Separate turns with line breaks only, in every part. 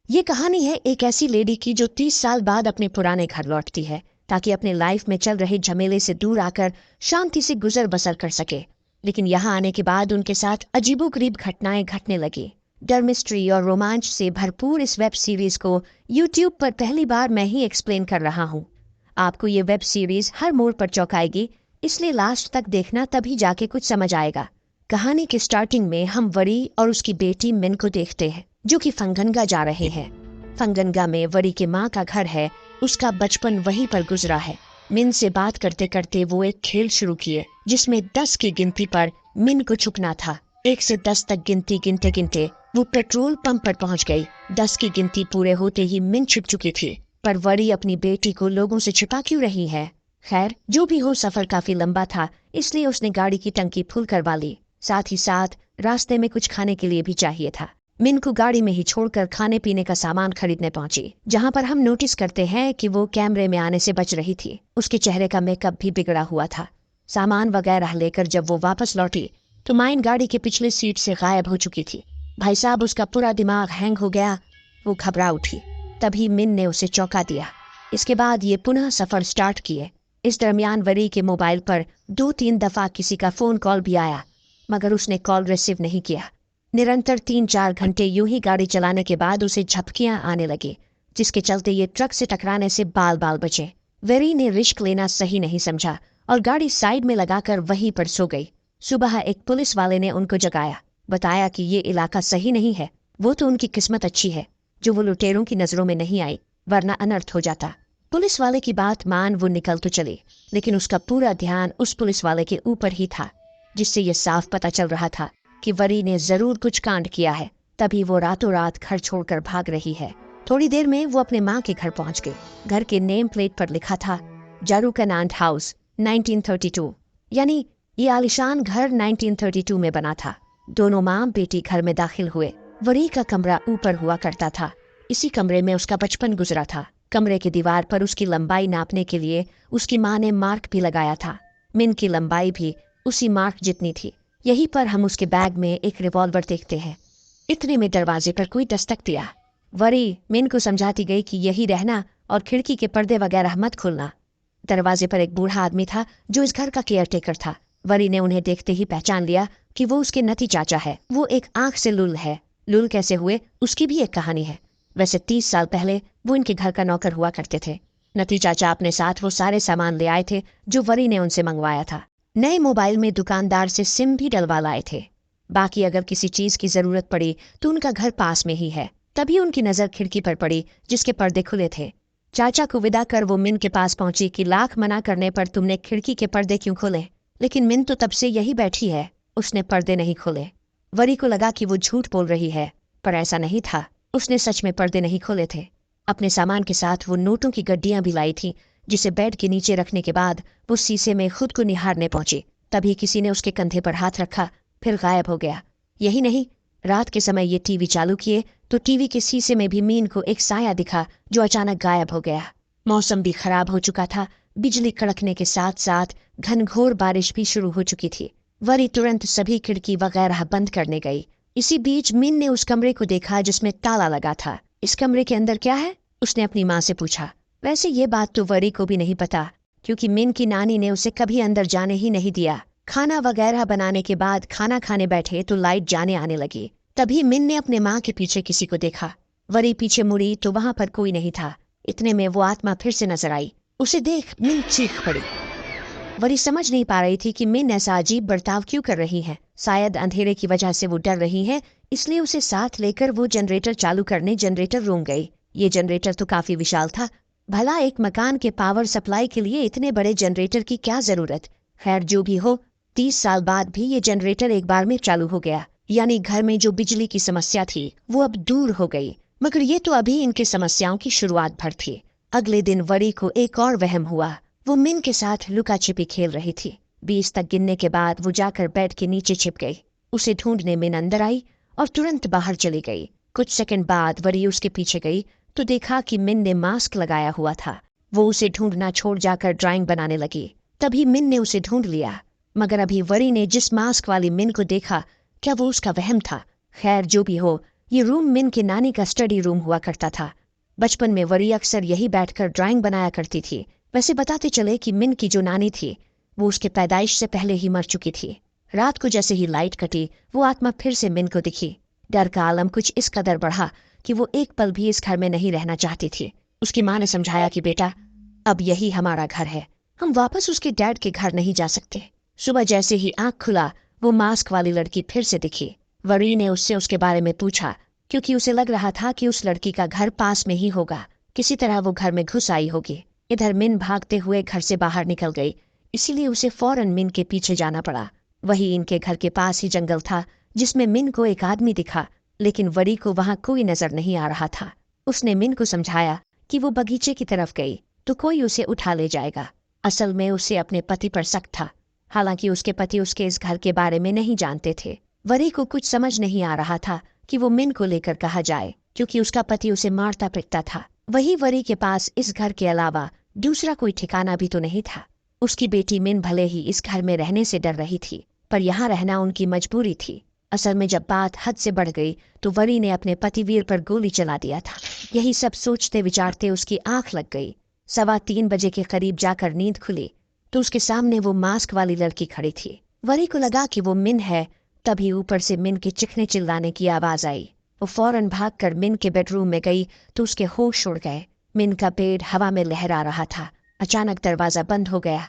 ये कहानी है एक ऐसी लेडी की जो 30 साल बाद अपने पुराने घर लौटती है ताकि अपने लाइफ में चल रहे झमेले से दूर आकर शांति से गुजर बसर कर सके। लेकिन यहाँ आने के बाद उनके साथ अजीबोगरीब घटनाएं घटने लगी। डर, मिस्ट्री और रोमांच से भरपूर इस वेब सीरीज को यूट्यूब पर पहली बार मैं ही एक्सप्लेन कर रहा हूँ। आपको ये वेब सीरीज हर मोड़ पर चौंकाएगी, इसलिए लास्ट तक देखना, तभी जाके कुछ समझ आएगा। कहानी के स्टार्टिंग में हम वरी और उसकी बेटी मिन को देखते हैं जो कि फंगनगा जा रहे हैं। फंगनगा में वरी के माँ का घर है, उसका बचपन वहीं पर गुजरा है। मिन से बात करते करते वो एक खेल शुरू किए जिसमें 10 की गिनती पर मिन को छुपना था। 1 से 10 तक गिनती गिनते गिनते वो पेट्रोल पंप पर पहुंच गई। 10 की गिनती पूरे होते ही मिन छिप चुकी थी, पर वरी अपनी बेटी को लोगों से छिपा क्यों रही है? खैर, जो भी हो, सफर काफी लंबा था, इसलिए उसने गाड़ी की टंकी फुल करवा ली। साथ ही साथ रास्ते में कुछ खाने के लिए भी चाहिए था। मिन को गाड़ी में ही छोड़कर खाने पीने का सामान खरीदने पहुंची, जहां पर हम नोटिस करते हैं कि वो कैमरे में आने से बच रही थी। उसके चेहरे का मेकअप भी बिगड़ा हुआ था। सामान वगैरह लेकर जब वो वापस लौटी तो माइन गाड़ी के पिछले सीट से गायब हो चुकी थी। भाई साहब, उसका पूरा दिमाग हैंग हो गया। वो घबरा उठी। तभी मिन ने उसे चौंका दिया। इसके बाद ये पुनः सफर स्टार्ट किए। इस दरमियान वरी के मोबाइल पर 2-3 दफा किसी का फोन कॉल भी आया, मगर उसने कॉल रिसीव नहीं किया। निरंतर 3-4 घंटे यूं ही गाड़ी चलाने के बाद उसे झपकियां आने लगी, जिसके चलते ये ट्रक से टकराने से बाल बाल बचे। वेरी ने रिस्क लेना सही नहीं समझा और गाड़ी साइड में लगाकर वहीं पर सो गई। सुबह एक पुलिस वाले ने उनको जगाया, बताया कि ये इलाका सही नहीं है। वो तो उनकी किस्मत अच्छी है जो वो लुटेरों की नजरों में नहीं आई, वरना अनर्थ हो जाता। पुलिस वाले की बात मान वो निकल तो चली, लेकिन उसका पूरा ध्यान उस पुलिस वाले के ऊपर ही था, जिससे ये साफ पता चल रहा था कि वरी ने जरूर कुछ कांड किया है। तभी वो रातों रात घर छोड़कर भाग रही है। थोड़ी देर में वो अपने माँ के घर पहुंच गई। घर के नेम प्लेट पर लिखा था जारूकनांड हाउस 1932, यानी ये आलिशान घर 1932 में बना था। दोनों माँ बेटी घर में दाखिल हुए। वरी का कमरा ऊपर हुआ करता था। इसी कमरे में उसका बचपन गुजरा था। कमरे की दीवार पर उसकी लंबाई नापने के लिए उसकी माँ ने मार्क भी लगाया था। मिन की लंबाई भी उसी मार्क जितनी थी। यहीं पर हम उसके बैग में एक रिवॉल्वर देखते हैं। इतने में दरवाजे पर कोई दस्तक दिया। वरी मिन को समझाती गई कि यही रहना और खिड़की के पर्दे वगैरह मत खोलना। दरवाजे पर एक बूढ़ा आदमी था जो इस घर का केयरटेकर था। वरी ने उन्हें देखते ही पहचान लिया कि वो उसके नती चाचा है। वो एक आंख से लुल है। लुल कैसे हुए, उसकी भी एक कहानी है। वैसे 30 साल पहले वो इनके घर का नौकर हुआ करते थे। नती चाचा अपने साथ वो सारे सामान ले आए थे जो वरी ने उनसे मंगवाया था। नए मोबाइल में दुकानदार से सिम भी डलवा लाए थे। बाकी अगर किसी चीज की जरूरत पड़ी तो उनका घर पास में ही है। तभी उनकी नजर खिड़की पर पड़ी जिसके पर्दे खुले थे। चाचा को विदा कर वो मिन के पास पहुंची कि लाख मना करने पर तुमने खिड़की के पर्दे क्यों खोले? लेकिन मिन तो तब से यही बैठी है, उसने पर्दे नहीं खोले। वरी को लगा कि वो झूठ बोल रही है, पर ऐसा नहीं था। उसने सच में पर्दे नहीं खोले थे। अपने सामान के साथ वो नोटों की गड्डियां भी लाई थी, जिसे बेड के नीचे रखने के बाद वो शीशे में खुद को निहारने पहुंची। तभी किसी ने उसके कंधे पर हाथ रखा, फिर गायब हो गया। यही नहीं, रात के समय ये टीवी चालू किए तो टीवी के शीशे में भी मीन को एक साया दिखा जो अचानक गायब हो गया। मौसम भी खराब हो चुका था। बिजली कड़कने के साथ साथ घनघोर बारिश भी शुरू हो चुकी थी। वरी तुरंत सभी खिड़की वगैरह बंद करने गई। इसी बीच मिन ने उस कमरे को देखा जिसमें ताला लगा था। इस कमरे के अंदर क्या है? उसने अपनी माँ से पूछा। वैसे ये बात तो वरी को भी नहीं पता, क्योंकि मिन की नानी ने उसे कभी अंदर जाने ही नहीं दिया। खाना वगैरह बनाने के बाद खाना खाने बैठे तो लाइट जाने आने लगी। तभी मिन ने अपने माँ के पीछे किसी को देखा। वरी पीछे मुड़ी तो वहां पर कोई नहीं था। इतने में वो आत्मा फिर से नजर आई। उसे देख मिन चीख पड़ी। वरी समझ नहीं पा रही थी कि मिन ऐसा अजीब बर्ताव क्यों कर रही है। शायद अंधेरे की वजह से वो डर रही है, इसलिए उसे साथ लेकर वो जनरेटर चालू करने जनरेटर रूम गई। ये जनरेटर तो काफी विशाल था। भला एक मकान के पावर सप्लाई के लिए इतने बड़े जनरेटर की क्या जरूरत? खैर, जो भी हो, 30 साल बाद भी ये जनरेटर एक बार में चालू हो गया। यानी घर में जो बिजली की समस्या थी वो अब दूर हो गई। मगर ये तो अभी इनकी समस्याओं की शुरुआत भर थी। अगले दिन वरी को एक और वहम हुआ। वो मिन के साथ लुका छिपी खेल रही थी। 20 तक गिनने के बाद वो जाकर बेड के नीचे छिप गई। उसे ढूंढने मिन अंदर आई और तुरंत बाहर चली गई। कुछ सेकंड बाद वरी उसके पीछे गई तो देखा कि मिन ने मास्क लगाया हुआ था। वो उसे ढूंढना छोड़ जाकर ड्राइंग बनाने लगी। तभी मिन ने उसे ढूंढ लिया, मगर अभी वरी ने जिस मास्क वाली मिन को देखा, क्या वो उसका वहम था? खैर, जो भी हो, ये रूम मिन की नानी का स्टडी रूम हुआ करता था। बचपन में वरी अक्सर यही बैठकर ड्राइंग बनाया करती थी। वैसे बताते चले कि मिन की जो नानी थी वो उसके पैदाइश से पहले ही मर चुकी थी। रात को जैसे ही लाइट कटी वो आत्मा फिर से मिन को दिखी। डर का आलम कुछ इस कदर बढ़ा कि वो एक पल भी इस घर में नहीं रहना चाहती थी। उसकी माँ ने समझाया कि बेटा, अब यही हमारा घर है, हम वापस उसके डैड के घर नहीं जा सकते। सुबह जैसे ही आंख खुला वो मास्क वाली लड़की फिर से दिखी। वरी ने उससे उसके बारे में पूछा क्योंकि उसे लग रहा था कि उस लड़की का घर पास में ही होगा। किसी तरह वो घर में घुस आई होगी। इधर मिन भागते हुए घर से बाहर निकल गई, इसीलिए उसे फौरन मिन के पीछे जाना पड़ा। वही इनके घर के पास ही जंगल था जिसमें मिन को एक आदमी दिखा, लेकिन वरी को वहां कोई नजर नहीं आ रहा था। उसने मिन को समझाया कि वो बगीचे की तरफ गई तो कोई उसे उठा ले जाएगा। असल में उसे अपने पति पर शक था, हालांकि उसके पति उसके इस घर के बारे में नहीं जानते थे। वरी को कुछ समझ नहीं आ रहा था कि वो मिन को लेकर कहा जाए, क्योंकि उसका पति उसे मारता पिटता था। वही वरी के पास इस घर के अलावा दूसरा कोई ठिकाना भी तो नहीं था। उसकी बेटी मिन भले ही इस घर में रहने से डर रही थी, पर यहाँ रहना उनकी मजबूरी थी। असल में जब बात हद से बढ़ गई तो वरी ने अपने पति वीर पर गोली चला दिया था। यही सब सोचते विचारते उसकी आंख लग गई। 3:15 बजे के करीब जाकर नींद खुली तो उसके सामने वो मास्क वाली लड़की खड़ी थी। वरी को लगा कि वो मिन है। तभी ऊपर से मिन के चिखने चिल्लाने की आवाज आई। वो फौरन भागकर मिन के बेडरूम में गई तो उसके होश उड़ गए। मिन का पेट हवा में लहरा रहा था। अचानक दरवाजा बंद हो गया।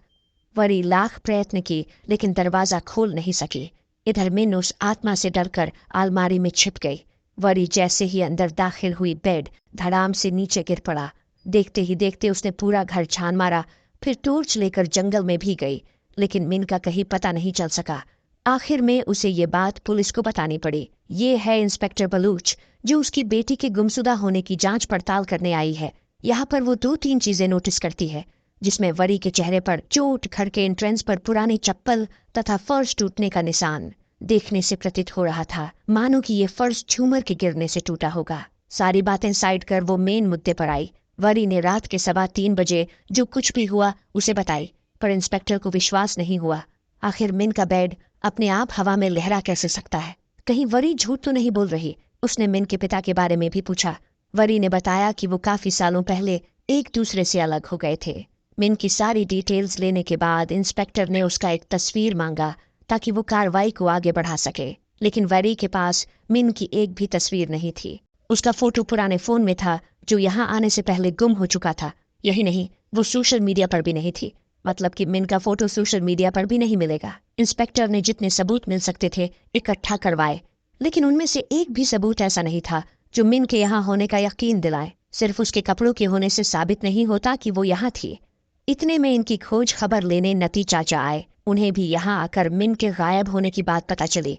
वरी लाख प्रयत्न की लेकिन दरवाजा खोल नहीं सकी। इधर मिन उस आत्मा से डरकर अलमारी में छिप गई। वरी जैसे ही अंदर दाखिल हुई बेड धड़ाम से नीचे गिर पड़ा। देखते ही देखते उसने पूरा घर छान मारा, फिर टॉर्च लेकर जंगल में भी गई, लेकिन मिन का कहीं पता नहीं चल सका। आखिर में उसे ये बात पुलिस को बतानी पड़ी। ये है इंस्पेक्टर बलूच, जो उसकी बेटी के गुमशुदा होने की जांच पड़ताल करने आई है। यहाँ पर वो 2-3 चीजें नोटिस करती है, जिसमें वरी के चेहरे पर चोट, घर के एंट्रेंस पर पुरानी चप्पल तथा फर्श टूटने का निशान। देखने से प्रतीत हो रहा था मानो कि ये फर्श झूमर के गिरने से टूटा होगा। सारी बातें साइड कर वो मेन मुद्दे पर आई। वरी ने रात के 3:15 बजे जो कुछ भी हुआ उसे बताई, पर इंस्पेक्टर को विश्वास नहीं हुआ। आखिर मिन का बेड अपने आप हवा में लहरा कैसे सकता है? कहीं वरी झूठ तो नहीं बोल रही? उसने मिन के पिता के बारे में भी पूछा। वरी ने बताया कि वो काफी सालों पहले एक दूसरे से अलग हो गए थे। मिन की सारी डिटेल्स लेने के बाद इंस्पेक्टर ने उसका एक तस्वीर मांगा ताकि वो कार्रवाई को आगे बढ़ा सके, लेकिन वरी के पास मिन की एक भी तस्वीर नहीं थी। उसका फोटो पुराने फोन में था जो यहाँ आने से पहले गुम हो चुका था। यही नहीं, वो सोशल मीडिया पर भी नहीं थी, मतलब कि मिन का फोटो सोशल मीडिया पर भी नहीं मिलेगा। इंस्पेक्टर ने जितने सबूत मिल सकते थे इकट्ठा करवाए, लेकिन उनमें से एक भी सबूत ऐसा नहीं था जो मिन के यहाँ होने का यकीन दिलाए। सिर्फ उसके कपड़ों के होने से साबित नहीं होता कि वो यहाँ थी। इतने में इनकी खोज खबर लेने नती चाचा आए। उन्हें भी यहाँ आकर मिन के गायब होने की बात पता चली।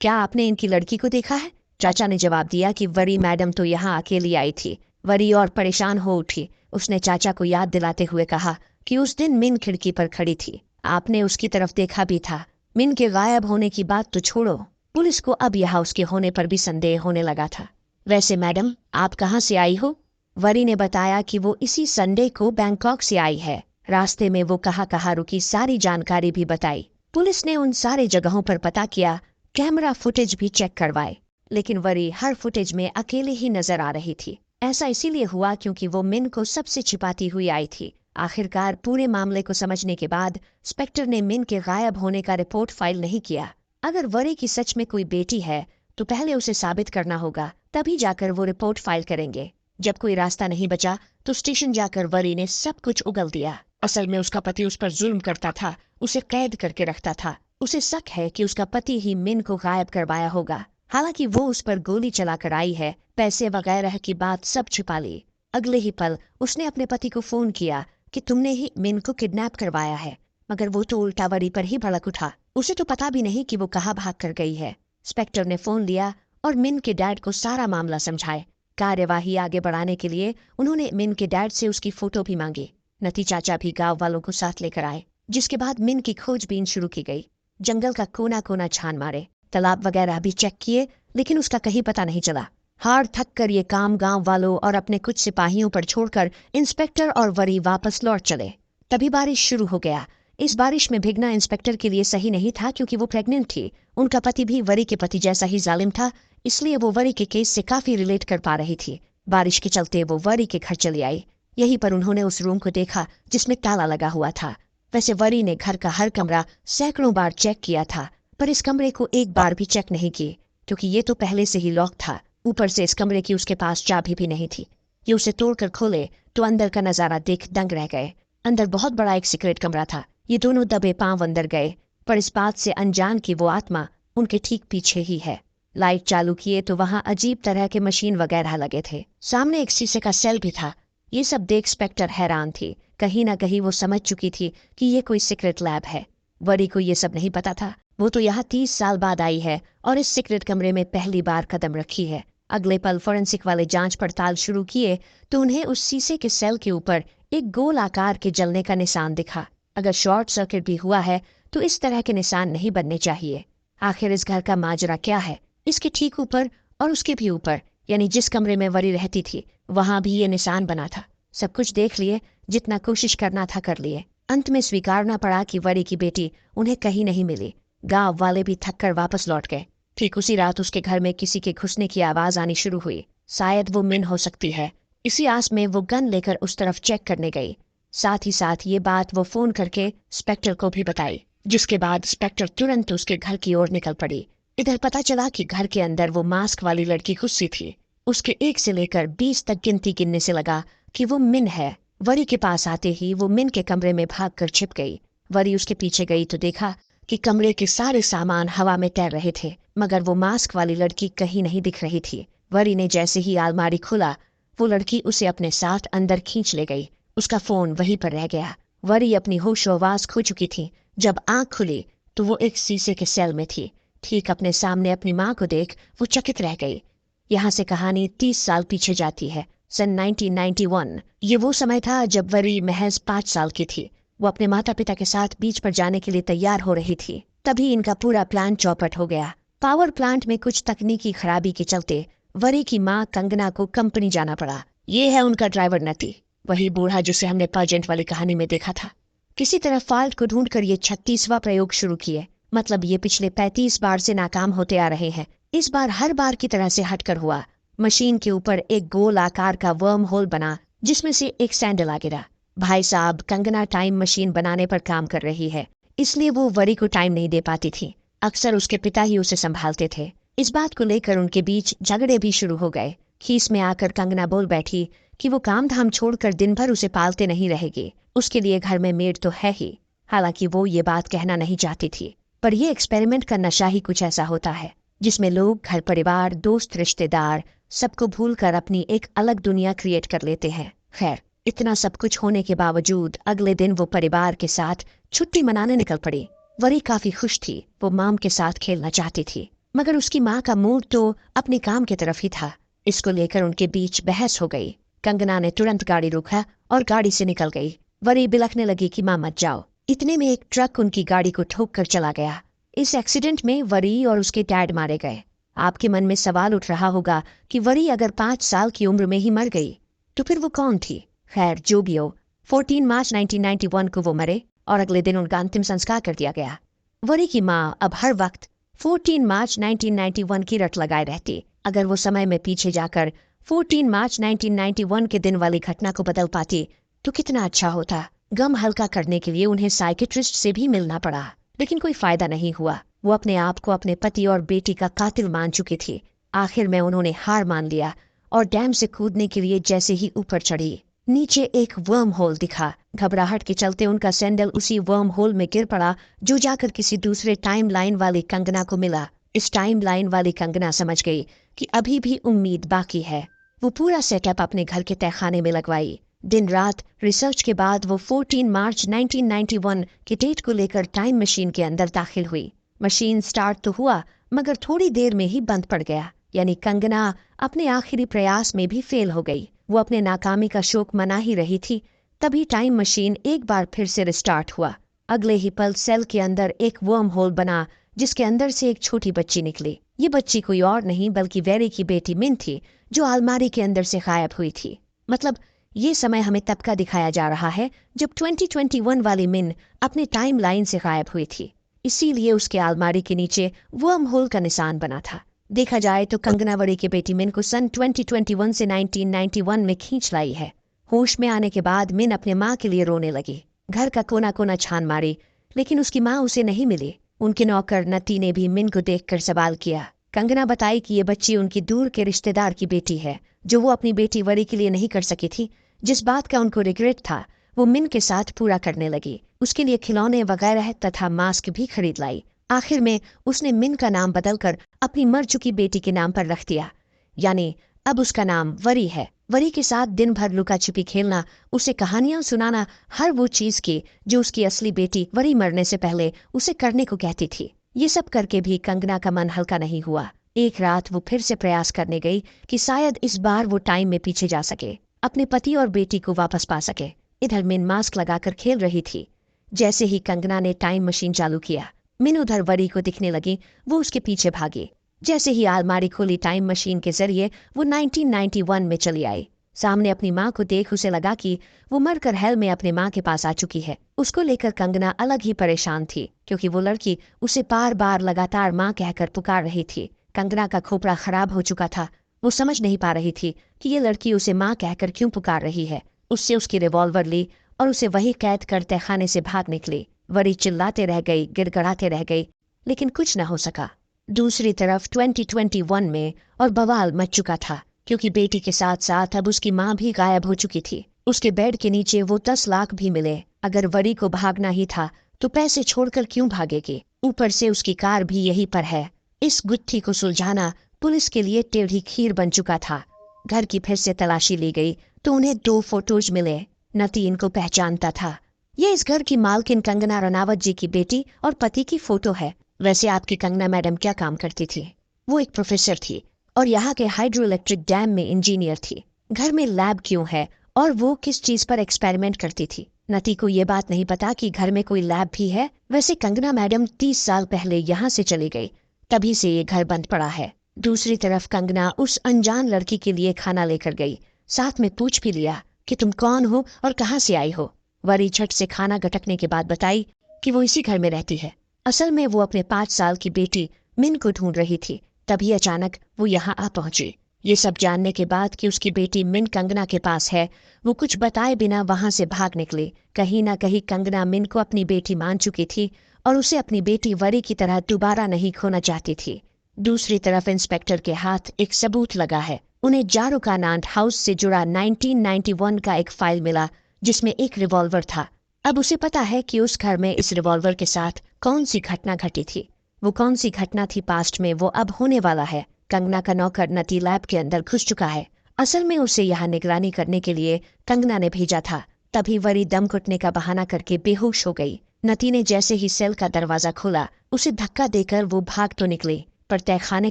क्या आपने इनकी लड़की को देखा है? चाचा ने जवाब दिया कि वरी मैडम तो यहाँ अकेली आई थी। वरी और परेशान हो उठी। उसने चाचा को याद दिलाते हुए कहा कि उस दिन मिन खिड़की पर खड़ी थी, आपने उसकी तरफ देखा भी था। मिन के गायब होने की बात तो छोड़ो, पुलिस को अब यहाँ उसके होने पर भी संदेह होने लगा था। वैसे मैडम, आप कहाँ से आई हो? वरी ने बताया कि वो इसी संडे को बैंकॉक से आई है। रास्ते में वो कहाँ रुकी सारी जानकारी भी बताई। पुलिस ने उन सारे जगहों पर पता किया, कैमरा फुटेज भी चेक करवाए, लेकिन वरी हर फुटेज में अकेले ही नजर आ रही थी। ऐसा इसीलिए हुआ क्योंकि वो मिन को सबसे छिपाती हुई आई थी। आखिरकार पूरे मामले को समझने के बाद इंस्पेक्टर ने मिन के गायब होने का रिपोर्ट फाइल नहीं किया। अगर वरी की सच में कोई बेटी है तो पहले उसे साबित करना होगा, तभी जाकर वो रिपोर्ट फाइल करेंगे। जब कोई रास्ता नहीं बचा तो स्टेशन जाकर वरी ने सब कुछ उगल दिया। असल में उसका पति उस पर जुल्म करता था, उसे कैद करके रखता था। उसे शक है कि उसका पति ही मिन को गायब करवाया होगा। हालांकि वो उस पर गोली चलाकर आई है, पैसे वगैरह की बात सब छिपा ली। अगले ही पल उसने अपने पति को फोन किया कि तुमने ही मिन को किडनैप करवाया है, मगर वो तो उल्टा वरी पर ही भड़क उठा। उसे तो पता भी नहीं कि वो कहाँ भाग कर गई है। इंस्पेक्टर ने फोन लिया और मिन के डैड को सारा मामला समझाए। कार्यवाही आगे बढ़ाने के लिए उन्होंने मिन के डैड से उसकी फोटो भी मांगी। नती चाचा भी गांव वालों को साथ लेकर आए, जिसके बाद मिन की खोजबीन शुरू की गई। जंगल का कोना कोना छान मारे, तालाब वगैरह भी चेक किए, लेकिन उसका कहीं पता नहीं चला। हार थक कर ये काम गांव वालों और अपने कुछ सिपाहियों पर छोड़कर इंस्पेक्टर और वरी वापस लौट चले। तभी बारिश शुरू हो गया। इस बारिश में भीगना इंस्पेक्टर के लिए सही नहीं था क्योंकि वो प्रेग्नेंट थी। उनका पति भी वरी के पति जैसा ही जालिम था, इसलिए वो वरी के केस से काफी रिलेट कर पा रही थी। बारिश के चलते वो वरी के घर चली आई। यहीं पर उन्होंने उस रूम को देखा जिसमें ताला लगा हुआ था। वैसे वरी ने घर का हर कमरा सैकड़ों बार चेक किया था, पर इस कमरे को एक बार भी चेक नहीं की, क्योंकि ये तो पहले से ही लॉक था। ऊपर से इस कमरे की उसके पास चाबी भी नहीं थी। ये उसे तोड़कर खोले तो अंदर का नजारा देख दंग रह गए। अंदर बहुत बड़ा एक सीक्रेट कमरा था। ये दोनों दबे पांव अंदर गए, पर इस बात से अनजान की वो आत्मा उनके ठीक पीछे ही है। लाइट चालू किए तो वहां अजीब तरह के मशीन वगैरह लगे थे। सामने एक शीशे का सेल भी था। ये सब देख स्पेक्टर हैरान थी। कहीं ना कहीं वो समझ चुकी थी कि ये कोई सीक्रेट लैब है। वरी को ये सब नहीं पता था। वो तो यहाँ 30 साल बाद आई है और इस सीक्रेट कमरे में पहली बार कदम रखी है। अगले पल फोरेंसिक वाले जांच पड़ताल शुरू किए तो उन्हें उस शीशे के सेल के ऊपर एक गोल आकार के जलने का निशान दिखा। अगर शॉर्ट सर्किट भी हुआ है तो इस तरह के निशान नहीं बनने चाहिए। आखिर इस घर का माजरा क्या है? इसके ठीक ऊपर और उसके भी ऊपर, यानी जिस कमरे में वरी रहती थी, वहां भी ये निशान बना था। सब कुछ देख लिए, जितना कोशिश करना था कर लिए। अंत में स्वीकारना पड़ा कि वरी की बेटी उन्हें कहीं नहीं मिली। गांव वाले भी थक कर वापस लौट गए। ठीक उसी रात उसके घर में किसी के घुसने की आवाज आनी शुरू हुई। शायद वो मिन हो सकती है। इसी आस में वो गन लेकर उस तरफ चेक करने गई। साथ ही साथ ये बात वो फोन करके स्पेक्टर को भी बताई, जिसके बाद स्पेक्टर तुरंत उसके घर की ओर निकल पड़ी। इधर पता चला कि घर के अंदर वो मास्क वाली लड़की घुसी थी। उसके 1 से लेकर 20 तक गिनती गिनने से लगा कि वो मिन है। वरी के पास आते ही वो मिन के कमरे में भागकर छिप गई। वरी उसके पीछे गई तो देखा कि कमरे के सारे सामान हवा में तैर रहे थे, मगर वो मास्क वाली लड़की कहीं नहीं दिख रही थी। वरी ने जैसे ही अलमारी खोला, वो लड़की उसे अपने साथ अंदर खींच ले गई। उसका फोन वहीं पर रह गया। वरी अपनी होशो-हवास खो चुकी थी। जब आंख खुली तो वो एक शीशे के सेल में थी। ठीक अपने सामने अपनी माँ को देख वो चकित रह गई। यहाँ से कहानी 30 साल पीछे जाती है, सन 1991। ये वो समय था जब वरी महज 5 साल की थी। वो अपने माता पिता के साथ बीच पर जाने के लिए तैयार हो रही थी। तभी इनका पूरा प्लान चौपट हो गया। पावर प्लांट में कुछ तकनीकी खराबी के चलते वरी की माँ कंगना को कंपनी जाना पड़ा। ये है उनका ड्राइवर नती, वही बूढ़ा जिसे हमने पाजेंट वाली कहानी में देखा था। किसी तरह फॉल्ट को ढूंढकर ये 36वां प्रयोग शुरू किए। मतलब ये पिछले 35 बार से नाकाम होते आ रहे हैं। इस बार हर बार की तरह से हटकर हुआ। मशीन के ऊपर एक गोल आकार का वर्म होल बना, जिसमें से एक सैंडल आ गिरा। भाई साहब, कंगना टाइम मशीन बनाने पर काम कर रही है, इसलिए वो वरी को टाइम नहीं दे पाती थी। अक्सर उसके पिता ही उसे संभालते थे। इस बात को लेकर उनके बीच झगड़े भी शुरू हो गए। खीस में आकर कंगना बोल बैठी कि वो काम धाम छोड़कर दिन भर उसे पालते नहीं रहेगी। उसके लिए घर में मेड तो है ही। हालांकि वो ये बात कहना नहीं चाहती थी, पर ये एक्सपेरिमेंट का नशा ही कुछ ऐसा होता है जिसमें लोग घर परिवार, दोस्त, रिश्तेदार सबको भूलकर अपनी एक अलग दुनिया क्रिएट कर लेते हैं। खैर, इतना सब कुछ होने के बावजूद अगले दिन वो परिवार के साथ छुट्टी मनाने निकल पड़ी। वरी काफी खुश थी। वो माम के साथ खेलना चाहती थी, मगर उसकी माँ का मूड तो अपने काम की तरफ ही था। इसको लेकर उनके बीच बहस हो गई। कंगना ने तुरंत गाड़ी रोका और गाड़ी से निकल गई। वरी बिलखने लगी कि माँ मत जाओ। इतने में एक ट्रक उनकी गाड़ी को ठोक कर चला गया। इस एक्सीडेंट में वरी और उसके डैड मारे गए। आपके मन में सवाल उठ रहा होगा कि वरी अगर 5 साल की उम्र में ही मर गई तो फिर वो कौन थी? खैर, जो भी हो, 14 मार्च 1991 को वो मरे और अगले दिन उनका अंतिम संस्कार कर दिया गया। वरी की माँ अब हर वक्त 14 मार्च 1991 की रट लगाए रहती। अगर वो समय में पीछे जाकर 14 मार्च 1991 के दिन वाली घटना को बदल पाती तो कितना अच्छा होता। गम हल्का करने के लिए उन्हें साइकेट्रिस्ट से भी मिलना पड़ा, लेकिन कोई फायदा नहीं हुआ। वो अपने आप को अपने पति और बेटी का कातिल मान चुकी थी। आखिर में उन्होंने हार मान लिया और डैम से कूदने के लिए जैसे ही ऊपर चढ़ी, नीचे एक वर्म होल दिखा। घबराहट के चलते उनका सैंडल उसी वर्म होल में गिर पड़ा, जो जाकर किसी दूसरे टाइम लाइन वाली कंगना को मिला। इस टाइम लाइन वाली कंगना समझ गई कि अभी भी उम्मीद बाकी है। वो पूरा सेटअप अपने घर के तहखाने में लगवाई। दिन रात रिसर्च के बाद वो 14 मार्च 1991 के डेट को लेकर टाइम मशीन के अंदर दाखिल हुई। मशीन स्टार्ट तो हुआ, मगर थोड़ी देर में ही बंद पड़ गया। यानी कंगना अपने आखिरी प्रयास में भी फेल हो गई। वो अपने नाकामी का शोक मना ही रही थी, तभी टाइम मशीन एक बार फिर से रिस्टार्ट हुआ। अगले ही पल सेल के अंदर एक वर्म होल बना, जिसके अंदर से एक छोटी बच्ची निकली। ये बच्ची कोई और नहीं बल्कि वेरी की बेटी मिन थी, जो अलमारी के अंदर से गायब हुई थी। मतलब ये समय हमें तब का दिखाया जा रहा है जब 2021 वाली मिन अपने टाइम लाइन से गायब हुई थी। इसीलिए उसके अलमारी के नीचे वर्म होल का निशान बना था। देखा जाए तो कंगना वड़ी की बेटी मिन को सन 2021 से 1991 में खींच लाई है। होश में आने के बाद मिन अपने माँ के लिए रोने लगी। घर का कोना कोना छान मारी, लेकिन उसकी माँ उसे नहीं मिली। उनके नौकर नती ने भी मिन को देखकर सवाल किया। कंगना बताई कि ये बच्ची उनकी दूर के रिश्तेदार की बेटी है, जो वो अपनी बेटी वरी के लिए नहीं कर सकी थी। जिस बात का उनको रिग्रेट था वो मिन के साथ पूरा करने लगी। उसके लिए खिलौने वगैरह तथा मास्क भी खरीद लाई। आखिर में उसने मिन का नाम बदलकर अपनी मर चुकी बेटी के नाम पर रख दिया, यानी अब उसका नाम वरी है। वरी के साथ दिन भर लुका छिपी खेलना, उसे कहानियां सुनाना, हर वो चीज की जो उसकी असली बेटी वरी मरने से पहले उसे करने को कहती थी। ये सब करके भी कंगना का मन हल्का नहीं हुआ। एक रात वो फिर से प्रयास करने गई कि शायद इस बार वो टाइम में पीछे जा सके, अपने पति और बेटी को वापस पा सके। इधर मिन मास्क लगाकर खेल रही थी। जैसे ही कंगना ने टाइम मशीन चालू किया, मिन उधर वरी को दिखने लगी। वो उसके पीछे भागी। जैसे ही अलमारी खोली टाइम मशीन के जरिए वो 1991 में चली आई। सामने अपनी माँ को देख उसे लगा कि वो मरकर हेल में अपने माँ के पास आ चुकी है। उसको लेकर कंगना अलग ही परेशान थी, क्योंकि वो लड़की उसे बार बार लगातार माँ कहकर पुकार रही थी। कंगना का खोपड़ा खराब हो चुका था। वो समझ नहीं पा रही थी कि ये लड़की उसे माँ कहकर क्यों पुकार रही है। उससे उसकी रिवॉल्वर ली और उसे वही कैद कर तहखाने से भाग निकली। वरी चिल्लाते रह गई, गिड़गड़ाते रह गई, लेकिन कुछ न हो सका। दूसरी तरफ 2021 में और बवाल मच चुका था, क्योंकि बेटी के साथ साथ अब उसकी माँ भी गायब हो चुकी थी। उसके बेड के नीचे वो 10 लाख भी मिले। अगर वरी को भागना ही था तो पैसे छोड़कर क्यों भागेगी? ऊपर से उसकी कार भी यहीं पर है। इस गुत्थी को सुलझाना पुलिस के लिए टेढ़ी खीर बन चुका था। घर की फिर से तलाशी ली गई तो उन्हें 2 फोटोज मिले। नती इनको पहचानता था। ये इस घर की मालकिन कंगना रनावत जी की बेटी और पति की फोटो है। वैसे आपकी कंगना मैडम क्या काम करती थी? वो एक प्रोफेसर थी और यहाँ के हाइड्रो इलेक्ट्रिक डैम में इंजीनियर थी। घर में लैब क्यों है और वो किस चीज पर एक्सपेरिमेंट करती थी? नती को ये बात नहीं पता कि घर में कोई लैब भी है। वैसे कंगना मैडम 30 साल पहले यहाँ से चली गई, तभी से ये घर बंद पड़ा है। दूसरी तरफ कंगना उस अनजान लड़की के लिए खाना लेकर गई। साथ में पूछ भी लिया कि तुम कौन हो और कहाँ से आई हो। वरी झट से खाना गटकने के बाद बताई कि वो इसी घर में रहती है। असल में वो अपने 5 साल की बेटी मिन को ढूंढ रही थी। तभी अचानक वो यहाँ आ पहुंची। ये सब जानने के बाद कि उसकी बेटी मिन कंगना के पास है, वो कुछ बताए बिना वहां से भाग निकली। कहीं ना कहीं कंगना मिन को अपनी बेटी मान चुकी थी और उसे अपनी बेटी वरी की तरह दोबारा नहीं खोना चाहती थी। दूसरी तरफ इंस्पेक्टर के हाथ एक सबूत लगा है। उन्हें जारुकानांद हाउस से जुड़ा 1991 का एक फाइल मिला, जिसमें एक रिवॉल्वर था। अब उसे पता है कि उस घर में इस रिवॉल्वर के साथ कौन सी घटना घटी थी। वो कौन सी घटना थी पास्ट में, वो अब होने वाला है। कंगना का नौकर नती लैब के अंदर घुस चुका है। असल में उसे यहाँ निगरानी करने के लिए कंगना ने भेजा था। तभी वरी दम घुटने का बहाना करके बेहोश हो गई। नती ने जैसे ही सेल का दरवाजा खोला, उसे धक्का देकर वो भाग तो निकली, पर तहखाने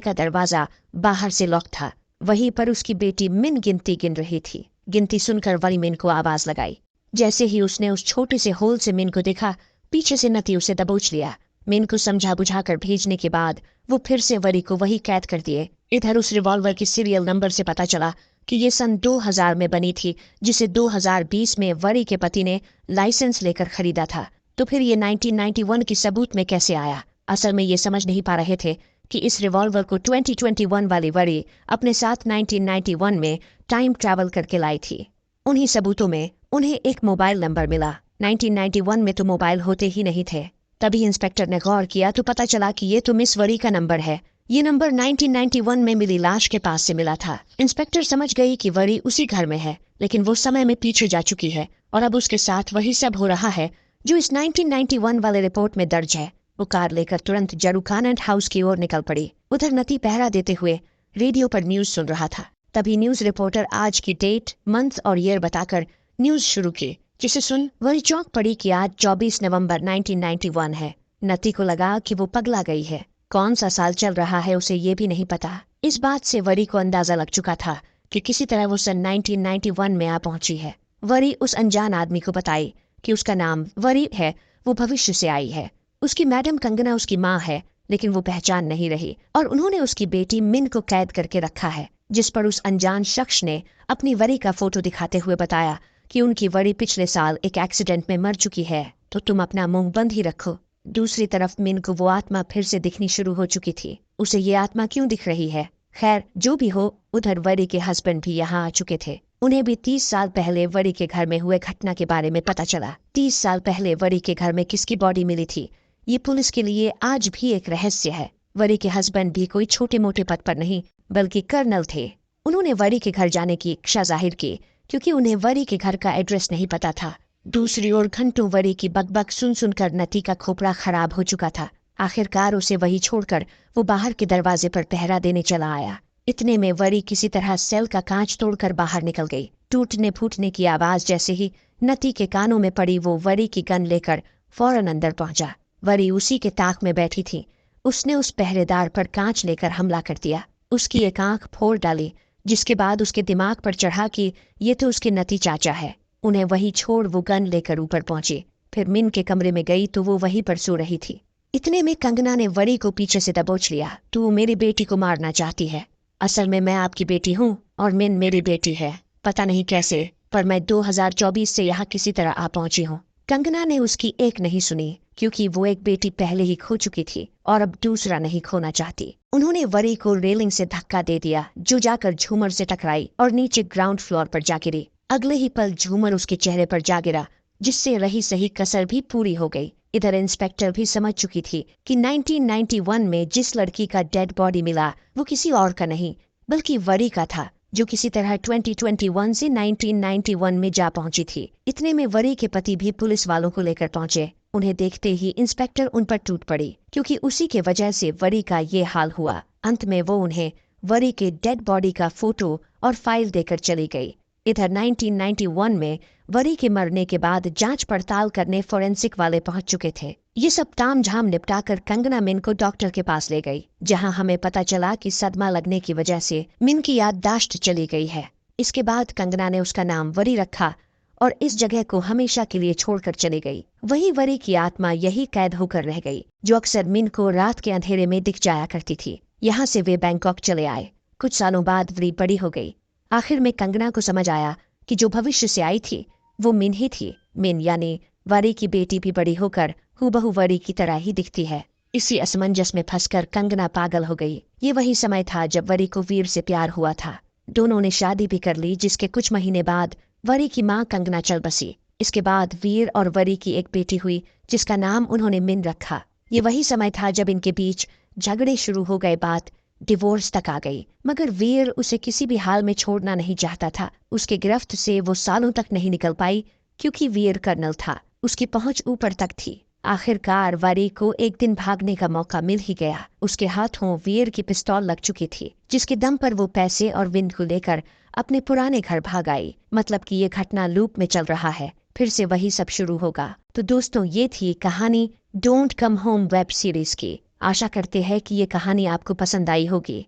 का दरवाजा बाहर से लॉक था। वहीं पर उसकी बेटी मिन गिनती गिन रही थी। गिनती सुनकर वरी मिन को आवाज लगाई। जैसे ही उसने उस छोटे से होल से मिन को देखा, पीछे से नती उसे दबोच लिया। मिन को समझा बुझा कर भेजने के बाद वो फिर से वरी को वही कैद कर दिए। इधर उस रिवॉल्वर की सीरियल नंबर से पता चला कि ये सन 2000 में बनी थी, जिसे 2020 में वरी के पति ने लाइसेंस लेकर खरीदा था। तो फिर ये 1991 की सबूत में कैसे आया? असल में ये समझ नहीं पा रहे थे कि इस रिवॉल्वर को 2021 वाली वरी अपने साथ 1991 में टाइम ट्रैवल करके लाई थी। उन्हीं सबूतों में उन्हें एक मोबाइल नंबर मिला। 1991 में तो मोबाइल होते ही नहीं थे। तभी इंस्पेक्टर ने गौर किया तो पता चला कि ये तो मिस वरी का नंबर है। ये नंबर 1991 में मिली लाश के पास से मिला था। इंस्पेक्टर समझ गई कि वरी उसी घर में है, लेकिन वो समय में पीछे जा चुकी है और अब उसके साथ वही सब हो रहा है जो इस 1991 वाले रिपोर्ट में दर्ज है। वो कार लेकर तुरंत जारुकानांद हाउस की ओर निकल पड़ी। उधर नती पहरा देते हुए रेडियो पर न्यूज सुन रहा था। तभी न्यूज रिपोर्टर आज की डेट, मंथ और ईयर बताकर न्यूज शुरू की, जिसे सुन वही चौंक पड़ी कि आज 24 नवंबर 1991 है। नती को लगा कि वो पगला गई है। कौन सा साल चल रहा है उसे ये भी नहीं पता। इस बात से वरी को अंदाजा लग चुका था कि किसी तरह वो सन 1991 में आ पहुंची है। वरी उस अनजान आदमी को बताई कि उसका नाम वरी है, वो भविष्य से आई है। उसकी मैडम कंगना उसकी माँ है, लेकिन वो पहचान नहीं रही और उन्होंने उसकी बेटी मिन को कैद करके रखा है। जिस पर उस अनजान शख्स ने अपनी वरी का फोटो दिखाते हुए बताया कि उनकी वरी पिछले साल एक एक्सीडेंट में मर चुकी है, तो तुम अपना मुंह बंद ही रखो। दूसरी तरफ मिन को वो आत्मा फिर से दिखनी शुरू हो चुकी थी। उसे ये आत्मा क्यों दिख रही है? खैर जो भी हो, उधर वरी के हस्बैंड भी यहाँ आ चुके थे। उन्हें भी 30 साल पहले वरी के घर में हुए घटना के बारे में पता चला। 30 साल पहले वरी के घर में किसकी बॉडी मिली थी, ये पुलिस के लिए आज भी एक रहस्य है। वरी के हस्बैंड भी कोई छोटे मोटे पद पर नहीं बल्कि कर्नल थे। उन्होंने वरी के घर जाने की इच्छा जाहिर की क्योंकि उन्हें वरी के घर का एड्रेस नहीं पता था। दूसरी ओर घंटों वरी की बकबक सुन सुनकर नती का खोपड़ा खराब हो चुका था। आखिरकार उसे वही छोड़कर वो बाहर के दरवाजे पर पहरा देने चला आया। इतने में वरी किसी तरह सेल का कांच तोड़कर बाहर निकल गई। टूटने फूटने की आवाज जैसे ही नती के कानों में पड़ी, वो वरी की गन लेकर फौरन अंदर पहुंचा। वरी उसी के ताक में बैठी थी। उसने उस पहरेदार पर कांच लेकर हमला कर दिया। उसकी एक आंख फोड़ डाली, जिसके बाद उसके दिमाग पर चढ़ा कि ये तो उसके नती चाचा है। उन्हें वही छोड़ वो गन लेकर ऊपर पहुंची। फिर मिन के कमरे में गई तो वो वहीं पर सो रही थी। इतने में कंगना ने वरी को पीछे से दबोच लिया। तू मेरी बेटी को मारना चाहती है? असल में मैं आपकी बेटी हूँ और मिन मेरी बेटी है। पता नहीं कैसे, पर मैं 2024 से यहाँ किसी तरह आ पहुंची हूँ। कंगना ने उसकी एक नहीं सुनी क्योंकि वो एक बेटी पहले ही खो चुकी थी और अब दूसरा नहीं खोना चाहती। उन्होंने वरी को रेलिंग से धक्का दे दिया, जो जाकर झूमर से टकराई और नीचे ग्राउंड फ्लोर पर जा गिरी। अगले ही पल झूमर उसके चेहरे पर जा गिरा, जिससे रही सही कसर भी पूरी हो गई। इधर इंस्पेक्टर भी समझ चुकी थी कि 1991 में जिस लड़की का डेड बॉडी मिला वो किसी और का नहीं बल्कि वरी का था, जो किसी तरह 2021 से 1991 में जा पहुंची थी। इतने में वरी के पति भी पुलिस वालों को लेकर पहुंचे। उन्हें देखते ही इंस्पेक्टर उन पर टूट पड़ी क्योंकि उसी के वजह से वरी का ये हाल हुआ। अंत में वो उन्हें वरी के डेड बॉडी का फोटो और फाइल देकर चली गई। इधर 1991 में वरी के मरने के बाद जांच पड़ताल करने फोरेंसिक वाले पहुंच चुके थे। ये सब तामझाम निपटाकर कंगना मिन को डॉक्टर के पास ले गई, जहां हमें पता चला कि सदमा लगने की वजह से मिन की याददाश्त चली गई है। इसके बाद कंगना ने उसका नाम वरी रखा और इस जगह को हमेशा के लिए छोड़कर चली गई। वही वरी की आत्मा यही कैद होकर रह गई, जो अक्सर मिन को रात के अंधेरे में दिख जाया करती थी। यहाँ से वे बैंकॉक चले आए। कुछ सालों बाद वरी बड़ी हो गई। आखिर में कंगना को समझ आया कि जो भविष्य से आई थी वो मिन ही थी। मिन यानी वरी की बेटी भी बड़ी होकर हूबहू वरी की तरह ही दिखती है। इसी असमंजस में फंसकर कंगना पागल हो गई। ये वही समय था जब वरी को वीर से प्यार हुआ था। दोनों ने शादी भी कर ली, जिसके कुछ महीने बाद वरी की मां कंगना चल बसी। इसके बाद वीर और वरी की एक बेटी हुई, जिसका नाम उन्होंने मिन रखा। ये वही समय था जब इनके बीच झगड़े शुरू हो गए, बात डिवोर्स तक आ गई। मगर वीर उसे किसी भी हाल में छोड़ना नहीं चाहता था। उसके गिरफ्त से वो सालों तक नहीं निकल पाई क्योंकि वीर कर्नल था, उसकी पहुंच ऊपर तक थी। आखिरकार वरी को एक दिन भागने का मौका मिल ही गया। उसके हाथों वीर की पिस्तौल लग चुकी थी, जिसके दम पर वो पैसे और विंद को लेकर अपने पुराने घर भाग आई। मतलब कि ये घटना लूप में चल रहा है, फिर से वही सब शुरू होगा। तो दोस्तों, ये थी कहानी don't come home web series की। आशा करते हैं कि ये कहानी आपको पसंद आई होगी।